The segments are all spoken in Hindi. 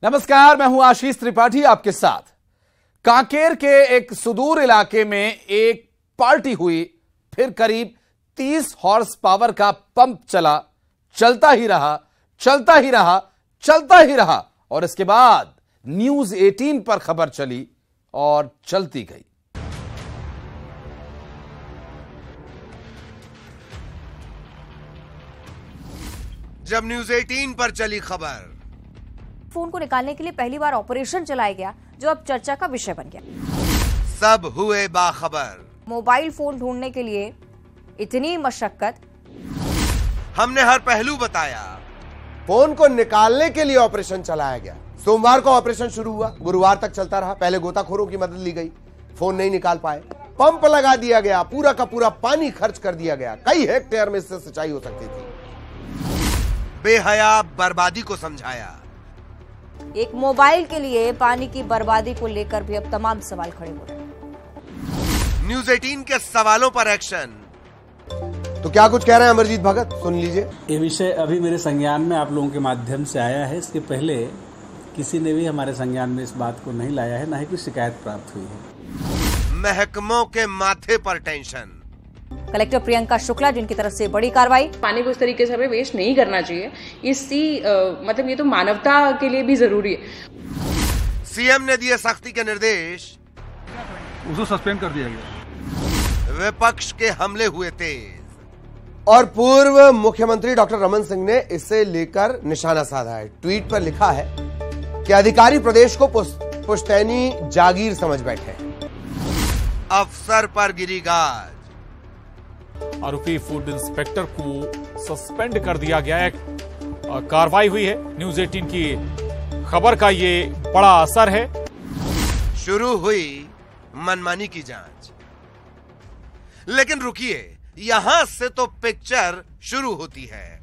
नमस्कार, मैं हूं आशीष त्रिपाठी आपके साथ। कांकेर के एक सुदूर इलाके में एक पार्टी हुई, फिर करीब 30 हॉर्स पावर का पंप चलता ही रहा, चलता ही रहा, चलता ही रहा और इसके बाद न्यूज 18 पर खबर चली और चलती गई। जब न्यूज 18 पर चली खबर, फोन को निकालने के लिए पहली बार ऑपरेशन चलाया गया, जो अब चर्चा का विषय बन गया। सब हुए बाखबर। मोबाइल फोन ढूंढने के लिए इतनी मशक्कत, हमने हर पहलू बताया। फोन को निकालने के लिए ऑपरेशन चलाया गया। सोमवार को ऑपरेशन शुरू हुआ, गुरुवार तक चलता रहा। पहले गोताखोरों की मदद ली गई, फोन नहीं निकाल पाए। पंप लगा दिया गया, पूरा का पूरा पानी खर्च कर दिया गया। कई हेक्टेयर में इससे सिंचाई हो सकती थी। बेहया बर्बादी को समझाया। एक मोबाइल के लिए पानी की बर्बादी को लेकर भी अब तमाम सवाल खड़े हो रहे हैं। न्यूज 18 के सवालों पर एक्शन। तो क्या कुछ कह रहे हैं अमरजीत भगत, सुन लीजिए। ये विषय अभी मेरे संज्ञान में आप लोगों के माध्यम से आया है। इसके पहले किसी ने भी हमारे संज्ञान में इस बात को नहीं लाया है, ना ही कोई शिकायत प्राप्त हुई है। महकमों के माथे पर टेंशन। कलेक्टर प्रियंका शुक्ला, जिनकी तरफ से बड़ी कार्रवाई। पानी को इस तरीके से हमें वेस्ट नहीं करना चाहिए। मतलब ये तो मानवता के लिए भी जरूरी है। सीएम ने दिए सख्ती के निर्देश, उसको सस्पेंड कर दिया गया। विपक्ष के हमले हुए तेज। और पूर्व मुख्यमंत्री डॉक्टर रमन सिंह ने इसे लेकर निशाना साधा है। ट्वीट पर लिखा है कि अधिकारी प्रदेश को पुश्तैनी जागीर समझ बैठे। अफसर पर गिरी गाज। आरोपी फूड इंस्पेक्टर को सस्पेंड कर दिया गया है। कार्रवाई हुई है। न्यूज 18 की खबर का ये बड़ा असर है। शुरू हुई मनमानी की जांच, लेकिन रुकिए, यहां से तो पिक्चर शुरू होती है।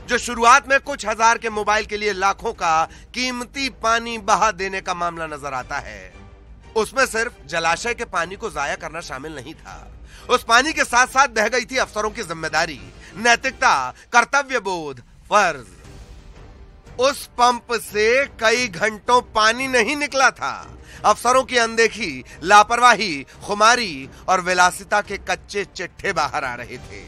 जो शुरुआत में कुछ हजार के मोबाइल के लिए लाखों का कीमती पानी बहा देने का मामला नजर आता है, उसमें सिर्फ जलाशय के पानी को जाया करना शामिल नहीं था। उस पानी के साथ साथ बह गई थी अफसरों की जिम्मेदारी, नैतिकता, कर्तव्य बोध, फर्ज। उस पंप से कई घंटों पानी नहीं निकला था। अफसरों की अनदेखी, लापरवाही, खुमारी और विलासिता के कच्चे चिट्ठे बाहर आ रहे थे।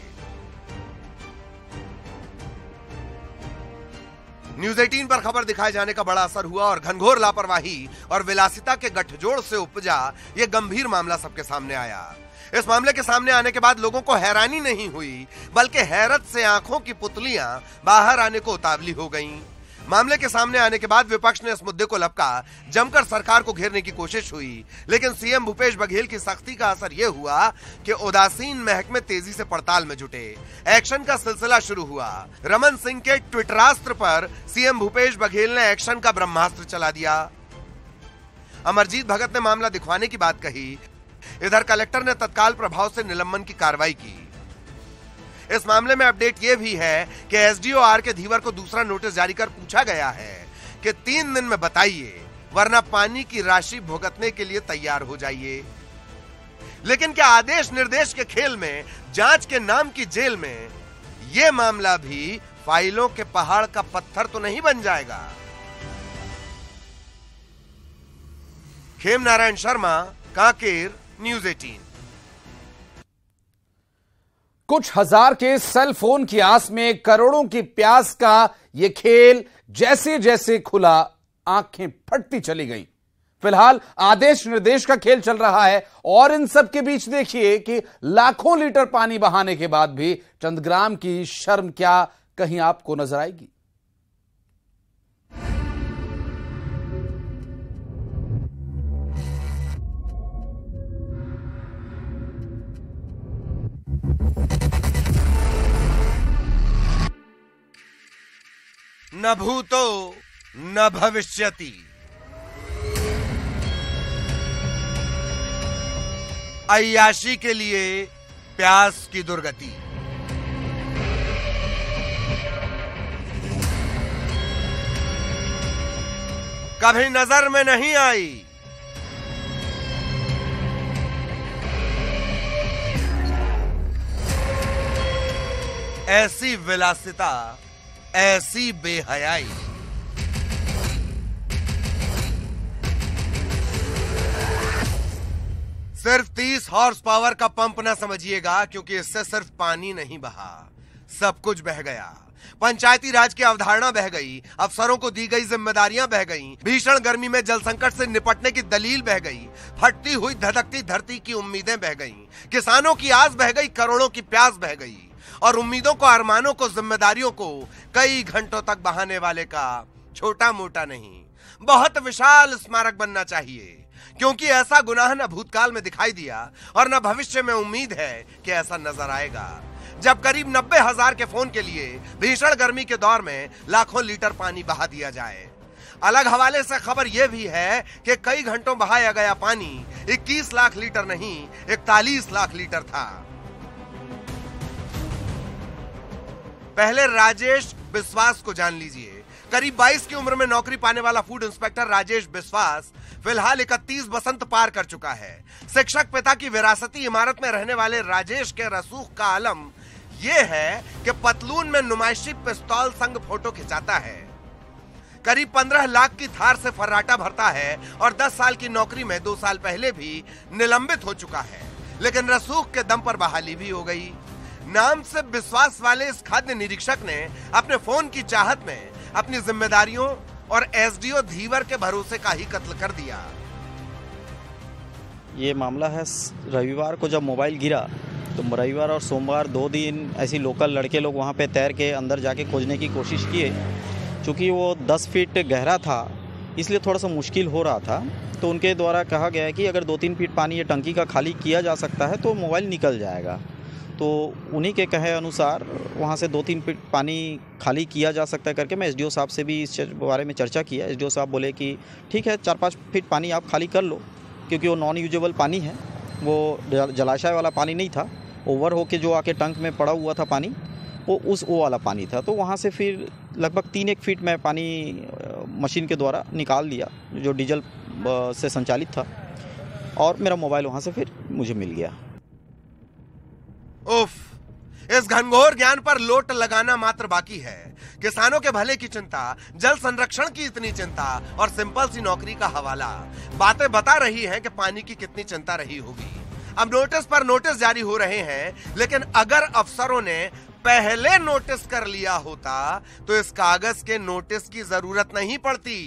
न्यूज 18 पर खबर दिखाए जाने का बड़ा असर हुआ और घनघोर लापरवाही और विलासिता के गठजोड़ से उपजा यह गंभीर मामला सबके सामने आया। इस मामले के सामने आने के बाद लोगों को हैरानी नहीं हुई, बल्कि हैरत से आंखों की पुतलियां बाहर आने को उतावली हो गईं। मामले के सामने आने के बाद विपक्ष ने इस मुद्दे को लपका, जमकर सरकार को घेरने की कोशिश हुई, लेकिन सीएम भूपेश बघेल की सख्ती का असर यह हुआ कि उदासीन महकमे तेजी से पड़ताल में जुटे। एक्शन का सिलसिला शुरू हुआ। रमन सिंह के ट्विटरास्त्र पर सीएम भूपेश बघेल ने एक्शन का ब्रह्मास्त्र चला दिया। अमरजीत भगत ने मामला दिखवाने की बात कही। इधर कलेक्टर ने तत्काल प्रभाव से निलंबन की कार्रवाई की। इस मामले में अपडेट यह भी है कि एसडीओ आर के धीवर को दूसरा नोटिस जारी कर पूछा गया है कि 3 दिन में बताइए, वरना पानी की राशि भुगतने के लिए तैयार हो जाइए। लेकिन क्या आदेश निर्देश के खेल में, जांच के नाम की जेल में यह मामला भी फाइलों के पहाड़ का पत्थर तो नहीं बन जाएगा? खेम नारायण शर्मा, कांकेर, न्यूज 18। कुछ हजार के सेल फोन की आस में करोड़ों की प्यास का यह खेल जैसे जैसे खुला, आंखें फटती चली गईं। फिलहाल आदेश निर्देश का खेल चल रहा है और इन सब के बीच देखिए कि लाखों लीटर पानी बहाने के बाद भी चंद ग्राम की शर्म क्या कहीं आपको नजर आएगी? न भूतो न भविष्यति। अय्याशी के लिए प्यास की दुर्गति। कभी नजर में नहीं आई। ऐसी विलासिता, ऐसी बेहयाई। सिर्फ 30 हॉर्स पावर का पंप ना समझिएगा, क्योंकि इससे सिर्फ पानी नहीं बहा, सब कुछ बह गया। पंचायती राज की अवधारणा बह गई, अफसरों को दी गई जिम्मेदारियां बह गई, भीषण गर्मी में जल संकट से निपटने की दलील बह गई, फटती हुई धधकती धरती की उम्मीदें बह गई, किसानों की आस बह गई, करोड़ों की प्यास बह गई, और उम्मीदों को, अरमानों को, जिम्मेदारियों को कई घंटों तक बहाने वाले का छोटा मोटा नहीं, बहुत विशाल स्मारक बनना चाहिए। क्योंकि ऐसा गुनाह न भूतकाल में दिखाई दिया और न भविष्य में उम्मीद है कि ऐसा नजर आएगा, जब करीब 90,000 के फोन के लिए भीषण गर्मी के दौर में लाखों लीटर पानी बहा दिया जाए। अलग हवाले से खबर यह भी है कि कई घंटों बहाया गया पानी 21 लाख लीटर नहीं, 41 लाख लीटर था। पहले राजेश बिस्वास को जान लीजिए। करीब 22 की उम्र में नौकरी पाने वाला फूड इंस्पेक्टर राजेश बिस्वास फिलहाल 31 बसंत पार कर चुका है। शिक्षक पिता की विरासती इमारत में रहने वाले राजेश के रसूख का आलम यह है कि पतलून में नुमाइशी पिस्तौल संग फोटो खिंचाता है, करीब 15 लाख की थार से फर्राटा भरता है और 10 साल की नौकरी में 2 साल पहले भी निलंबित हो चुका है, लेकिन रसूख के दम पर बहाली भी हो गई। नाम से विश्वास वाले इस खाद्य निरीक्षक ने अपने फोन की चाहत में अपनी जिम्मेदारियों और एसडीओ धीवर के भरोसे का ही कत्ल कर दिया। ये मामला है रविवार को जब मोबाइल गिरा तो रविवार और सोमवार 2 दिन ऐसी लोकल लड़के लोग वहाँ पे तैर के अंदर जाके खोजने की कोशिश किए। चूँकि वो 10 फीट गहरा था इसलिए थोड़ा सा मुश्किल हो रहा था, तो उनके द्वारा कहा गया है कि अगर 2-3 फीट पानी ये टंकी का खाली किया जा सकता है तो मोबाइल निकल जाएगा। तो उन्हीं के कहे अनुसार वहाँ से 2-3 फीट पानी खाली किया जा सकता है करके मैं एसडीओ साहब से भी इस बारे में चर्चा किया। एसडीओ साहब बोले कि ठीक है 4-5 फीट पानी आप खाली कर लो, क्योंकि वो नॉन यूजेबल पानी है, वो जलाशय वाला पानी नहीं था, ओवर होके जो आके टंक में पड़ा हुआ था पानी वो वाला पानी था। तो वहाँ से फिर लगभग 3-1 फीट में पानी मशीन के द्वारा निकाल लिया जो डीजल से संचालित था, और मेरा मोबाइल वहाँ से फिर मुझे मिल गया। उफ, इस घनघोर ज्ञान पर लोट लगाना मात्र बाकी है। किसानों के भले की चिंता, जल संरक्षण की इतनी चिंता और सिंपल सी नौकरी का हवाला बातें बता रही हैं कि पानी की कितनी चिंता रही होगी। अब नोटिस पर नोटिस जारी हो रहे हैं, लेकिन अगर अफसरों ने पहले नोटिस कर लिया होता तो इस कागज के नोटिस की जरूरत नहीं पड़ती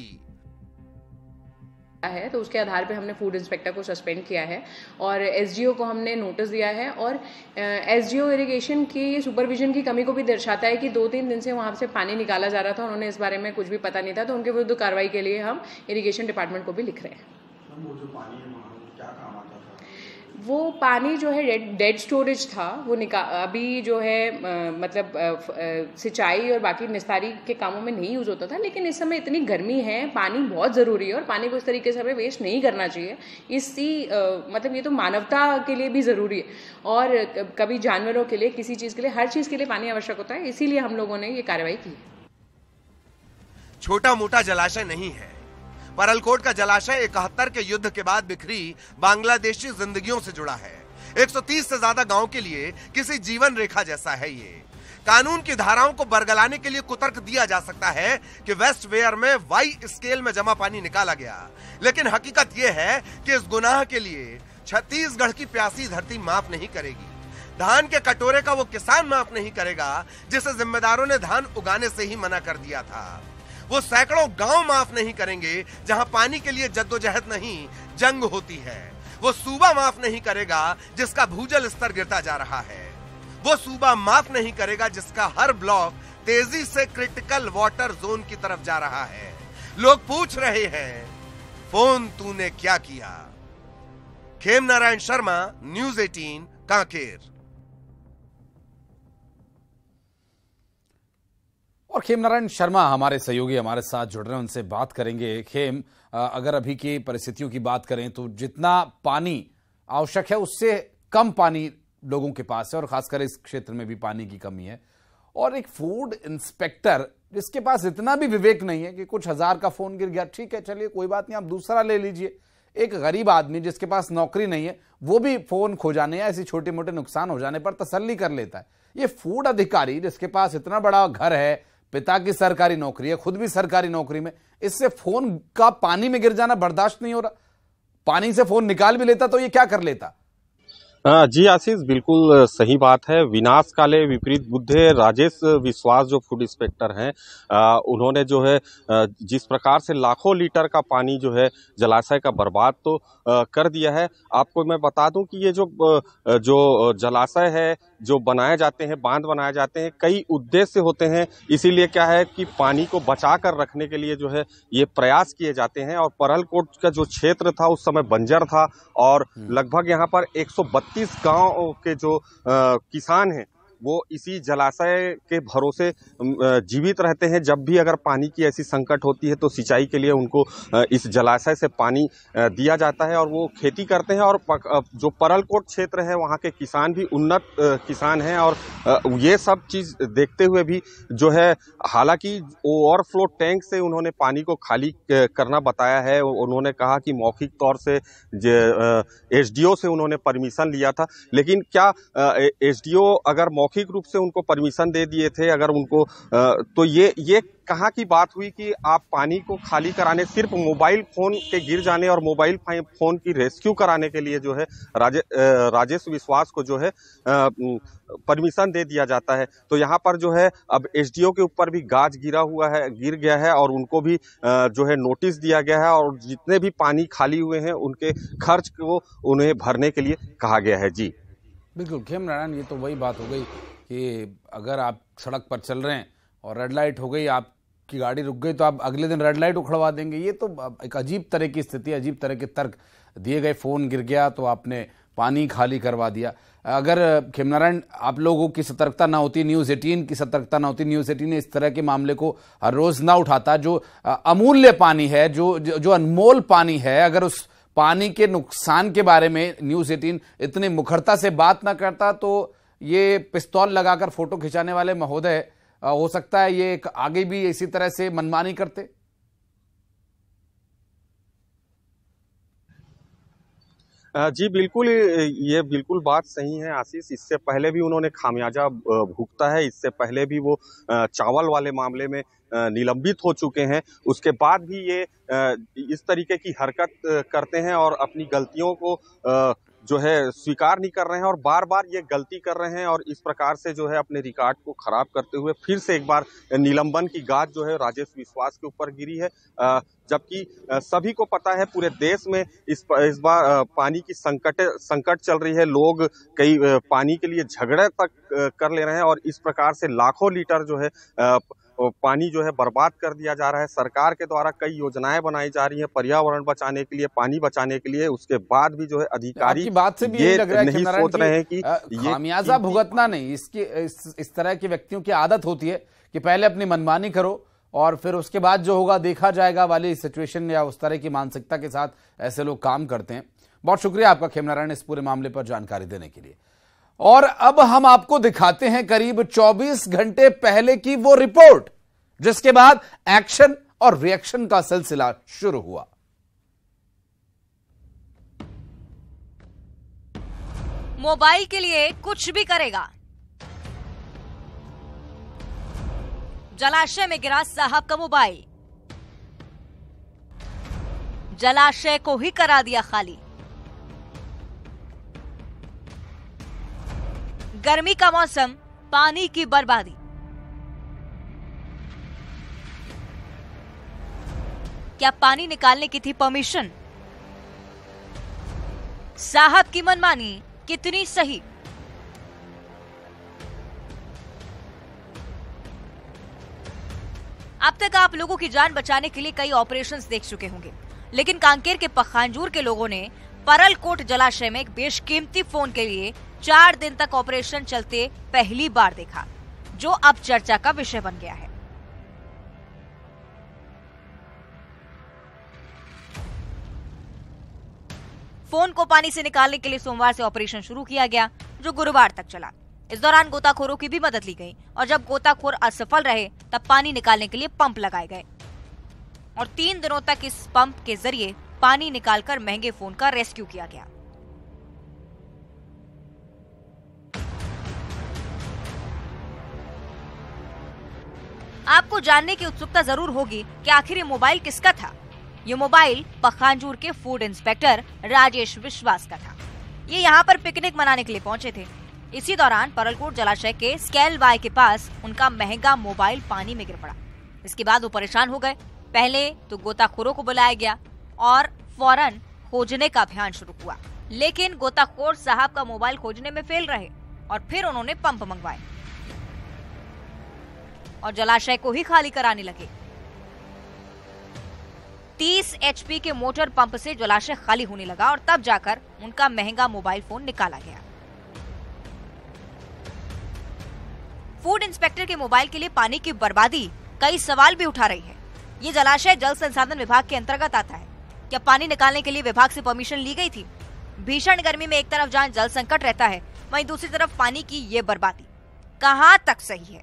है। तो उसके आधार पे हमने फूड इंस्पेक्टर को सस्पेंड किया है और एसडीओ को हमने नोटिस दिया है। और एसडीओ इरिगेशन की सुपरविजन की कमी को भी दर्शाता है कि 2-3 दिन से वहाँ से पानी निकाला जा रहा था, उन्होंने इस बारे में कुछ भी पता नहीं था, तो उनके विरुद्ध कार्रवाई के लिए हम इरिगेशन डिपार्टमेंट को भी लिख रहे हैं। वो पानी जो है डेड स्टोरेज था, वो अभी जो है मतलब सिंचाई और बाकी निस्तारी के कामों में नहीं यूज होता था, लेकिन इस समय इतनी गर्मी है, पानी बहुत ज़रूरी है और पानी को इस तरीके से हमें वेस्ट नहीं करना चाहिए। मतलब ये तो मानवता के लिए भी ज़रूरी है और कभी जानवरों के लिए, किसी चीज़ के लिए, हर चीज़ के लिए पानी आवश्यक होता है, इसीलिए हम लोगों ने ये कार्रवाई की। छोटा मोटा जलाशय नहीं है। परलकोट का जलाशय 71 के युद्ध के बाद बिखरी बांग्लादेशी जिंदगियों से जुड़ा है। 130 से ज्यादा गांव के लिए किसी जीवन रेखा जैसा है ये। कानून की धाराओं को बरगलाने के लिए कुतर्क दिया जा सकता है कि वेस्ट वेयर में वाई स्केल में जमा पानी निकाला गया, लेकिन हकीकत यह है कि इस गुनाह के लिए छत्तीसगढ़ की प्यासी धरती माफ नहीं करेगी। धान के कटोरे का वो किसान माफ नहीं करेगा जिसे जिम्मेदारों ने धान उगाने से ही मना कर दिया था। वो सैकड़ों गांव माफ नहीं करेंगे जहां पानी के लिए जद्दोजहद नहीं जंग होती है। वो सूबा माफ नहीं करेगा जिसका भूजल स्तर गिरता जा रहा है। वो सूबा माफ नहीं करेगा जिसका हर ब्लॉक तेजी से क्रिटिकल वाटर जोन की तरफ जा रहा है। लोग पूछ रहे हैं, फोन तूने क्या किया? खेमनारायण शर्मा, न्यूज़ 18, कांकेर। और खेमनारायण शर्मा हमारे सहयोगी हमारे साथ जुड़ रहे हैं, उनसे बात करेंगे। खेम, अगर अभी की परिस्थितियों की बात करें तो जितना पानी आवश्यक है उससे कम पानी लोगों के पास है और खासकर इस क्षेत्र में भी पानी की कमी है, और एक फूड इंस्पेक्टर जिसके पास इतना भी विवेक नहीं है कि कुछ हजार का फोन गिर गया, ठीक है चलिए कोई बात नहीं आप दूसरा ले लीजिए। एक गरीब आदमी जिसके पास नौकरी नहीं है वो भी फोन खो जाने या ऐसी छोटे मोटे नुकसान हो जाने पर तसल्ली कर लेता है। ये फूड अधिकारी जिसके पास इतना बड़ा घर है, पिता की सरकारी नौकरी है, खुद भी सरकारी नौकरी में, इससे फोन का पानी में गिर जाना बर्दाश्त नहीं हो रहा। पानी से फोन निकाल भी लेता तो ये क्या कर लेता? जी आशीष, बिल्कुल सही बात है। विनाश काले विपरीत बुद्धे राजेश विश्वास जो फूड इंस्पेक्टर हैं, उन्होंने जो है जिस प्रकार से लाखों लीटर का पानी जो है जलाशय का बर्बाद तो कर दिया है। आपको मैं बता दूं कि ये जो जलाशय है, जो बनाए जाते हैं, बांध बनाए जाते हैं, कई उद्देश्य होते हैं। इसीलिए क्या है कि पानी को बचा कर रखने के लिए जो है ये प्रयास किए जाते हैं। और परलकोट का जो क्षेत्र था उस समय बंजर था और लगभग यहाँ पर 132 गांव के जो किसान हैं वो इसी जलाशय के भरोसे जीवित रहते हैं। जब भी अगर पानी की ऐसी संकट होती है तो सिंचाई के लिए उनको इस जलाशय से पानी दिया जाता है और वो खेती करते हैं। और जो परलकोट क्षेत्र है वहाँ के किसान भी उन्नत किसान हैं। और ये सब चीज़ देखते हुए भी जो है, हालांकि ओवरफ्लो टैंक से उन्होंने पानी को खाली करना बताया है। उन्होंने कहा कि मौखिक तौर से एसडीओ से उन्होंने परमिशन लिया था, लेकिन क्या एसडीओ अगर मौखिक रूप से उनको परमिशन दे दिए थे अगर उनको, तो ये कहाँ की बात हुई कि आप पानी को खाली कराने, सिर्फ मोबाइल फोन के गिर जाने और मोबाइल फोन की रेस्क्यू कराने के लिए जो है राजेश विश्वास को जो है परमिशन दे दिया जाता है। तो यहाँ पर जो है अब एसडीओ के ऊपर भी गाज गिर गया है और उनको भी जो है नोटिस दिया गया है और जितने भी पानी खाली हुए हैं उनके खर्च को उन्हें भरने के लिए कहा गया है। जी बिल्कुल खेमनारायण, ये तो वही बात हो गई कि अगर आप सड़क पर चल रहे हैं और रेड लाइट हो गई, आपकी गाड़ी रुक गई, तो आप अगले दिन रेड लाइट उखड़वा देंगे। ये तो एक अजीब तरह की स्थिति, अजीब तरह के तर्क दिए गए। फोन गिर गया तो आपने पानी खाली करवा दिया। अगर खेमनारायण आप लोगों की सतर्कता ना होती, न्यूज़ 18 की सतर्कता ना होती, न्यूज़ 18 ने इस तरह के मामले को हर रोज ना उठाता, जो अमूल्य पानी है, जो अनमोल पानी है, अगर उस पानी के नुकसान के बारे में न्यूज़ 18 इतनी मुखरता से बात ना करता तो ये पिस्तौल लगाकर फोटो खिंचाने वाले महोदय हो सकता है ये आगे भी इसी तरह से मनमानी करते। जी बिल्कुल, ये बिल्कुल बात सही है आशीष। इससे पहले भी उन्होंने खामियाजा भुगता है। इससे पहले भी वो चावल वाले मामले में निलंबित हो चुके हैं। उसके बाद भी ये इस तरीके की हरकत करते हैं और अपनी गलतियों को जो है स्वीकार नहीं कर रहे हैं और बार बार ये गलती कर रहे हैं और इस प्रकार से जो है अपने रिकॉर्ड को खराब करते हुए फिर से एक बार निलंबन की गाज जो है राजेश विश्वास के ऊपर गिरी है। जबकि सभी को पता है पूरे देश में इस बार पानी की संकट चल रही है। लोग कई पानी के लिए झगड़े तक कर ले रहे हैं और इस प्रकार से लाखों लीटर जो है पानी जो है बर्बाद कर दिया जा रहा है। सरकार के द्वारा कई योजनाएं बनाई जा रही हैं पर्यावरण बचाने के लिए, पानी बचाने के लिए। उसके बाद भी जो है अधिकारी की बात से भी ये लग रहा है नहीं सोच रहे हैं कि खामियाजा भुगतना नहीं, इस तरह की व्यक्तियों की आदत होती है कि पहले अपनी मनमानी करो और फिर उसके बाद जो होगा देखा जाएगा वाली सिचुएशन या उस तरह की मानसिकता के साथ ऐसे लोग काम करते हैं। बहुत शुक्रिया आपका खेमनारायण इस पूरे मामले पर जानकारी देने के लिए। और अब हम आपको दिखाते हैं करीब 24 घंटे पहले की वो रिपोर्ट जिसके बाद एक्शन और रिएक्शन का सिलसिला शुरू हुआ। मोबाइल के लिए कुछ भी करेगा। जलाशय में गिरा साहब का मोबाइल, जलाशय को ही करा दिया खाली। गर्मी का मौसम, पानी की बर्बादी। क्या पानी निकालने की थी परमिशन? साहब की मनमानी कितनी सही? अब तक आप लोगों की जान बचाने के लिए कई ऑपरेशंस देख चुके होंगे, लेकिन कांकेर के पखांजूर के लोगों ने परलकोट जलाशय में एक बेशकीमती फोन के लिए 4 दिन तक ऑपरेशन चलते पहली बार देखा, जो अब चर्चा का विषय बन गया है। फोन को पानी से निकालने के लिए सोमवार से ऑपरेशन शुरू किया गया, जो गुरुवार तक चला। इस दौरान गोताखोरों की भी मदद ली गई और जब गोताखोर असफल रहे तब पानी निकालने के लिए पंप लगाए गए और 3 दिनों तक इस पंप के जरिए पानी निकालकर महंगे फोन का रेस्क्यू किया गया। आपको जानने की उत्सुकता जरूर होगी कि आखिर ये मोबाइल किसका था। ये मोबाइल पखांजूर के फूड इंस्पेक्टर राजेश विश्वास का था। ये यहाँ पर पिकनिक मनाने के लिए पहुंचे थे। इसी दौरान परलकोट जलाशय के स्केल बाय के पास उनका महंगा मोबाइल पानी में गिर पड़ा। इसके बाद वो परेशान हो गए। पहले तो गोताखोरों को बुलाया गया और फौरन खोजने का अभियान शुरू हुआ, लेकिन गोताखोर साहब का मोबाइल खोजने में फेल रहे और फिर उन्होंने पंप मंगवाए और जलाशय को ही खाली कराने लगे। 30 HP के मोटर पंप से जलाशय खाली होने लगा और तब जाकर उनका महंगा मोबाइल फोन निकाला गया। फूड इंस्पेक्टर के मोबाइल के लिए पानी की बर्बादी कई सवाल भी उठा रही है। ये जलाशय जल संसाधन विभाग के अंतर्गत आता है। क्या पानी निकालने के लिए विभाग से परमिशन ली गई थी? भीषण गर्मी में एक तरफ जहां जल संकट रहता है, वहीं दूसरी तरफ पानी की ये बर्बादी कहां तक सही है?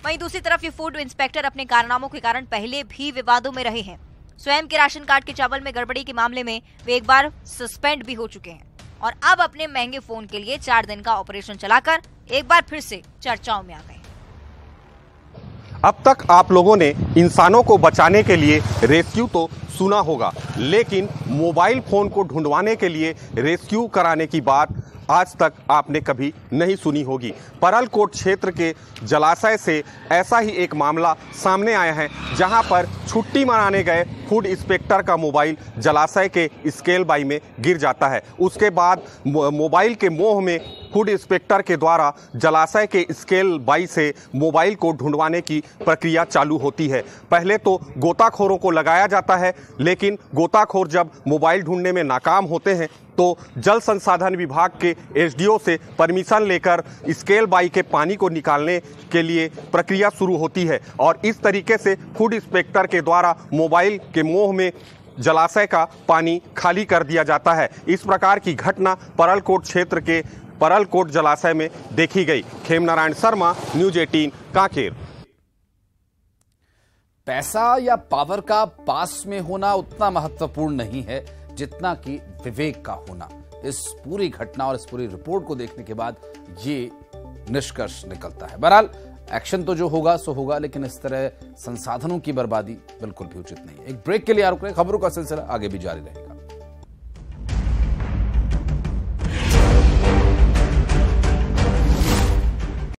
वहीं दूसरी तरफ ये फूड इंस्पेक्टर अपने कारनामों के कारण पहले भी विवादों में रहे हैं। स्वयं के राशन कार्ड के चावल में गड़बड़ी के मामले में वे एक बार सस्पेंड भी हो चुके हैं और अब अपने महंगे फोन के लिए 4 दिन का ऑपरेशन चलाकर एक बार फिर से चर्चाओं में आ गए। अब तक आप लोगों ने इंसानों को बचाने के लिए रेस्क्यू तो सुना होगा, लेकिन मोबाइल फोन को ढूंढवाने के लिए रेस्क्यू कराने की बात आज तक आपने कभी नहीं सुनी होगी। परलकोट क्षेत्र के जलाशय से ऐसा ही एक मामला सामने आया है, जहां पर छुट्टी मनाने गए फूड इंस्पेक्टर का मोबाइल जलाशय के स्केल बाई में गिर जाता है। उसके बाद मोबाइल के मोह में फूड इंस्पेक्टर के द्वारा जलाशय के स्केल बाई से मोबाइल को ढूंढवाने की प्रक्रिया चालू होती है। पहले तो गोताखोरों को लगाया जाता है, लेकिन गोताखोर जब मोबाइल ढूंढने में नाकाम होते हैं तो जल संसाधन विभाग के एसडीओ से परमिशन लेकर स्केल बाई के पानी को निकालने के लिए प्रक्रिया शुरू होती है और इस तरीके से फूड इंस्पेक्टर के द्वारा मोबाइल के मोह में जलाशय का पानी खाली कर दिया जाता है। इस प्रकार की घटना परलकोट क्षेत्र के परलकोट जलाशय में देखी गई। खेमनारायण शर्मा, न्यूज 18 कांकेर। पैसा या पावर का पास में होना उतना महत्वपूर्ण नहीं है जितना कि विवेक का होना। इस पूरी घटना और इस पूरी रिपोर्ट को देखने के बाद ये निष्कर्ष निकलता है। बहरहाल एक्शन तो जो होगा सो होगा, लेकिन इस तरह संसाधनों की बर्बादी बिल्कुल भी उचित नहीं है। एक ब्रेक के लिए रुक रहे, खबरों का सिलसिला आगे भी जारी रहेगा।